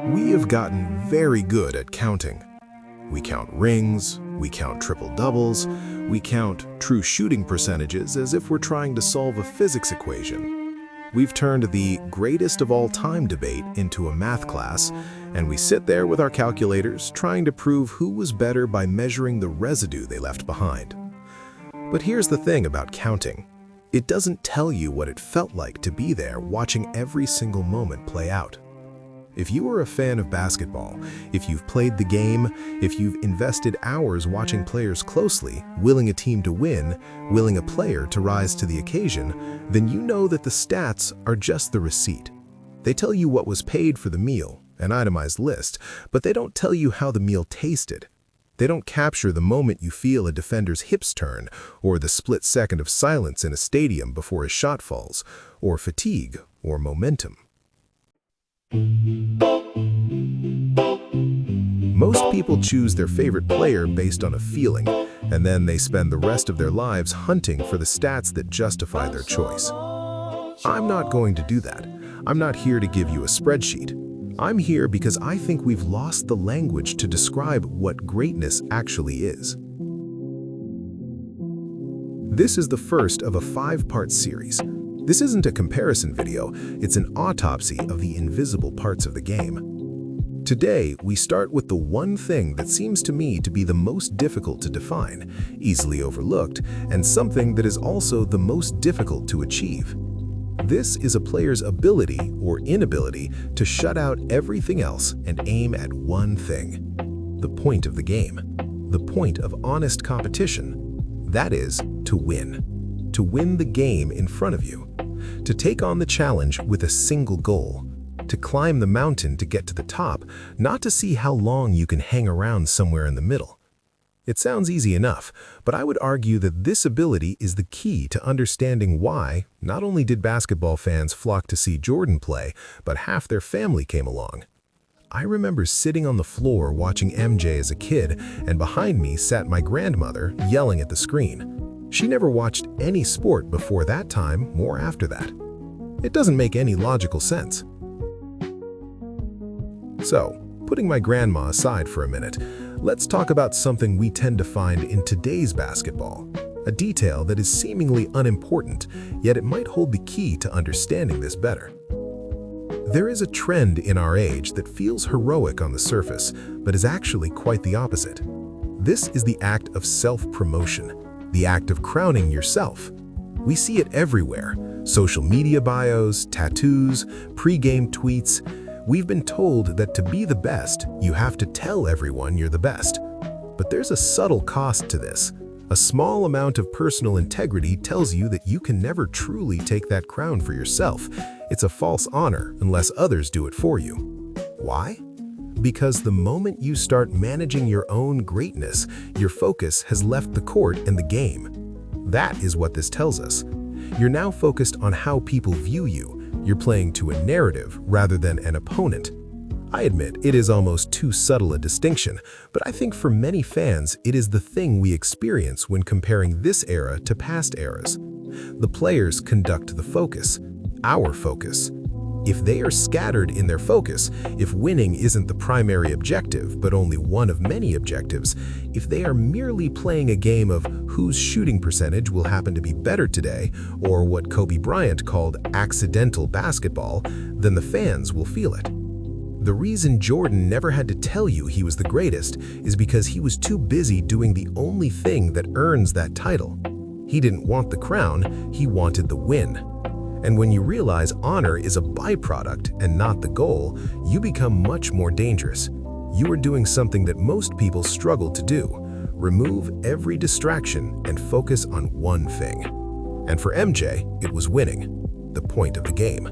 We have gotten very good at counting. We count rings, we count triple doubles, we count true shooting percentages as if we're trying to solve a physics equation. We've turned the greatest of all time debate into a math class, and we sit there with our calculators trying to prove who was better by measuring the residue they left behind. But here's the thing about counting. It doesn't tell you what it felt like to be there watching every single moment play out. If you are a fan of basketball, if you've played the game, if you've invested hours watching players closely, willing a team to win, willing a player to rise to the occasion, then you know that the stats are just the receipt. They tell you what was paid for the meal, an itemized list, but they don't tell you how the meal tasted. They don't capture the moment you feel a defender's hips turn, or the split second of silence in a stadium before a shot falls, or fatigue, or momentum. Most people choose their favorite player based on a feeling, and then they spend the rest of their lives hunting for the stats that justify their choice. I'm not going to do that. I'm not here to give you a spreadsheet. I'm here because I think we've lost the language to describe what greatness actually is. This is the first of a 5-part series. This isn't a comparison video, it's an autopsy of the invisible parts of the game. Today, we start with the one thing that seems to me to be the most difficult to define, easily overlooked, and something that is also the most difficult to achieve. This is a player's ability or inability to shut out everything else and aim at one thing. The point of the game. The point of honest competition. That is, to win. To win the game in front of you. To take on the challenge with a single goal. To climb the mountain to get to the top, not to see how long you can hang around somewhere in the middle. It sounds easy enough, but I would argue that this ability is the key to understanding why not only did basketball fans flock to see Jordan play, but half their family came along. I remember sitting on the floor watching MJ as a kid, and behind me sat my grandmother yelling at the screen. She never watched any sport before that time or after that. It doesn't make any logical sense. So, putting my grandma aside for a minute, let's talk about something we tend to find in today's basketball. A detail that is seemingly unimportant, yet it might hold the key to understanding this better. There is a trend in our age that feels heroic on the surface, but is actually quite the opposite. This is the act of self-promotion. The act of crowning yourself. We see it everywhere. Social media bios, tattoos, pre-game tweets. We've been told that to be the best, you have to tell everyone you're the best. But there's a subtle cost to this. A small amount of personal integrity tells you that you can never truly take that crown for yourself. It's a false honor unless others do it for you. Why? Because the moment you start managing your own greatness, your focus has left the court and the game. That is what this tells us. You're now focused on how people view you. You're playing to a narrative rather than an opponent. I admit it is almost too subtle a distinction, but I think for many fans it is the thing we experience when comparing this era to past eras. The players conduct the focus, our focus. If they are scattered in their focus, if winning isn't the primary objective but only one of many objectives, if they are merely playing a game of whose shooting percentage will happen to be better today, or what Kobe Bryant called accidental basketball, then the fans will feel it. The reason Jordan never had to tell you he was the greatest is because he was too busy doing the only thing that earns that title. He didn't want the crown, he wanted the win. And when you realize honor is a byproduct and not the goal, you become much more dangerous. You are doing something that most people struggle to do. Remove every distraction and focus on one thing. And for MJ, it was winning, the point of the game.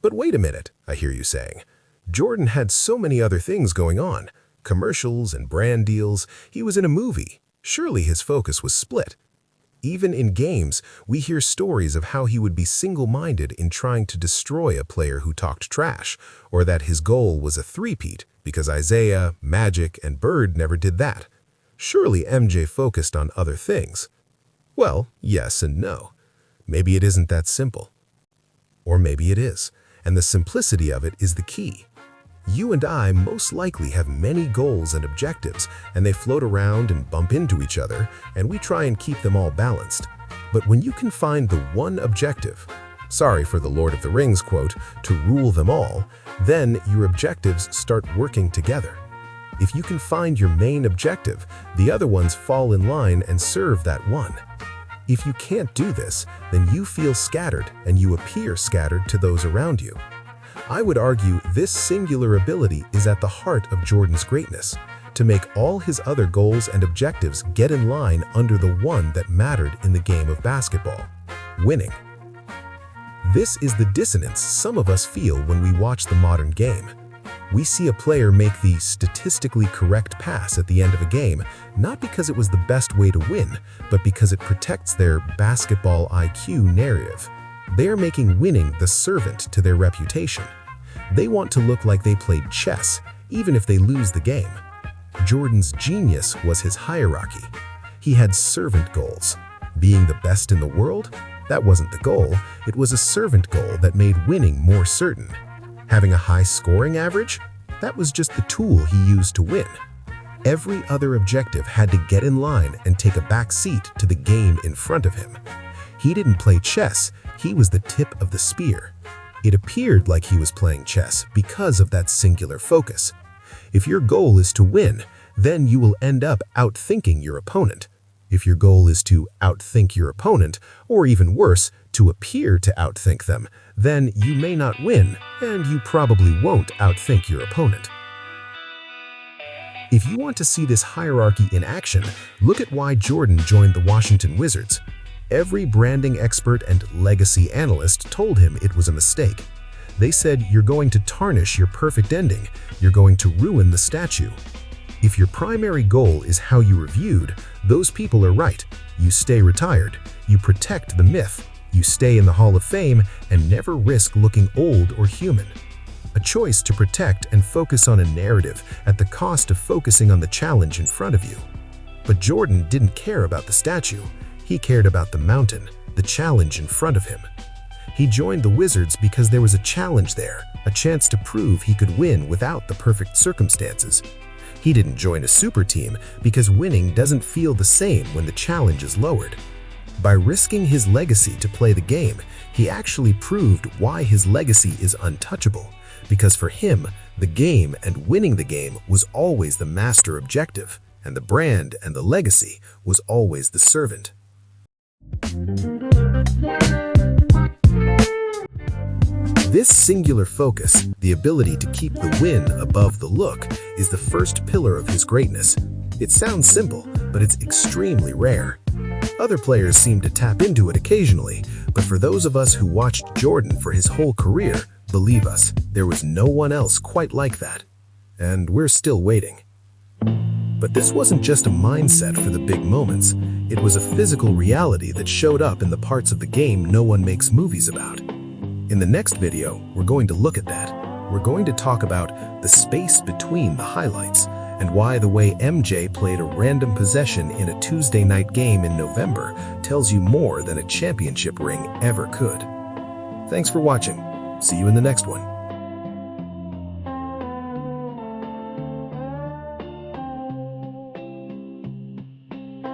But wait a minute, I hear you saying. Jordan had so many other things going on. Commercials and brand deals. He was in a movie. Surely his focus was split. Even in games, we hear stories of how he would be single-minded in trying to destroy a player who talked trash, or that his goal was a three-peat because Isaiah, Magic, and Bird never did that. Surely MJ focused on other things. Well, yes and no. Maybe it isn't that simple. Or maybe it is, and the simplicity of it is the key. You and I most likely have many goals and objectives, and they float around and bump into each other, and we try and keep them all balanced. But when you can find the one objective, sorry for the Lord of the Rings quote, to rule them all, then your objectives start working together. If you can find your main objective, the other ones fall in line and serve that one. If you can't do this, then you feel scattered and you appear scattered to those around you. I would argue this singular ability is at the heart of Jordan's greatness, to make all his other goals and objectives get in line under the one that mattered in the game of basketball: winning. This is the dissonance some of us feel when we watch the modern game. We see a player make the statistically correct pass at the end of a game, not because it was the best way to win, but because it protects their basketball IQ narrative. They are making winning the servant to their reputation. They want to look like they played chess, even if they lose the game. Jordan's genius was his hierarchy. He had servant goals. Being the best in the world? That wasn't the goal. It was a servant goal that made winning more certain. Having a high scoring average? That was just the tool he used to win. Every other objective had to get in line and take a back seat to the game in front of him. He didn't play chess, he was the tip of the spear. It appeared like he was playing chess because of that singular focus. If your goal is to win, then you will end up outthinking your opponent. If your goal is to outthink your opponent, or even worse, to appear to outthink them, then you may not win, and you probably won't outthink your opponent. If you want to see this hierarchy in action, look at why Jordan joined the Washington Wizards. Every branding expert and legacy analyst told him it was a mistake. They said, "You're going to tarnish your perfect ending. You're going to ruin the statue." If your primary goal is how you are viewed, those people are right. You stay retired. You protect the myth. You stay in the Hall of Fame and never risk looking old or human. A choice to protect and focus on a narrative at the cost of focusing on the challenge in front of you. But Jordan didn't care about the statue. He cared about the mountain, the challenge in front of him. He joined the Wizards because there was a challenge there, a chance to prove he could win without the perfect circumstances. He didn't join a super team because winning doesn't feel the same when the challenge is lowered. By risking his legacy to play the game, he actually proved why his legacy is untouchable, because for him, the game and winning the game was always the master objective, and the brand and the legacy was always the servant. This singular focus, the ability to keep the win above the look, is the first pillar of his greatness. It sounds simple, but it's extremely rare. Other players seem to tap into it occasionally, but for those of us who watched Jordan for his whole career, believe us, there was no one else quite like that. And we're still waiting. But this wasn't just a mindset for the big moments. It was a physical reality that showed up in the parts of the game no one makes movies about. In the next video, we're going to look at that. We're going to talk about the space between the highlights and why the way MJ played a random possession in a Tuesday night game in November tells you more than a championship ring ever could. Thanks for watching. See you in the next one.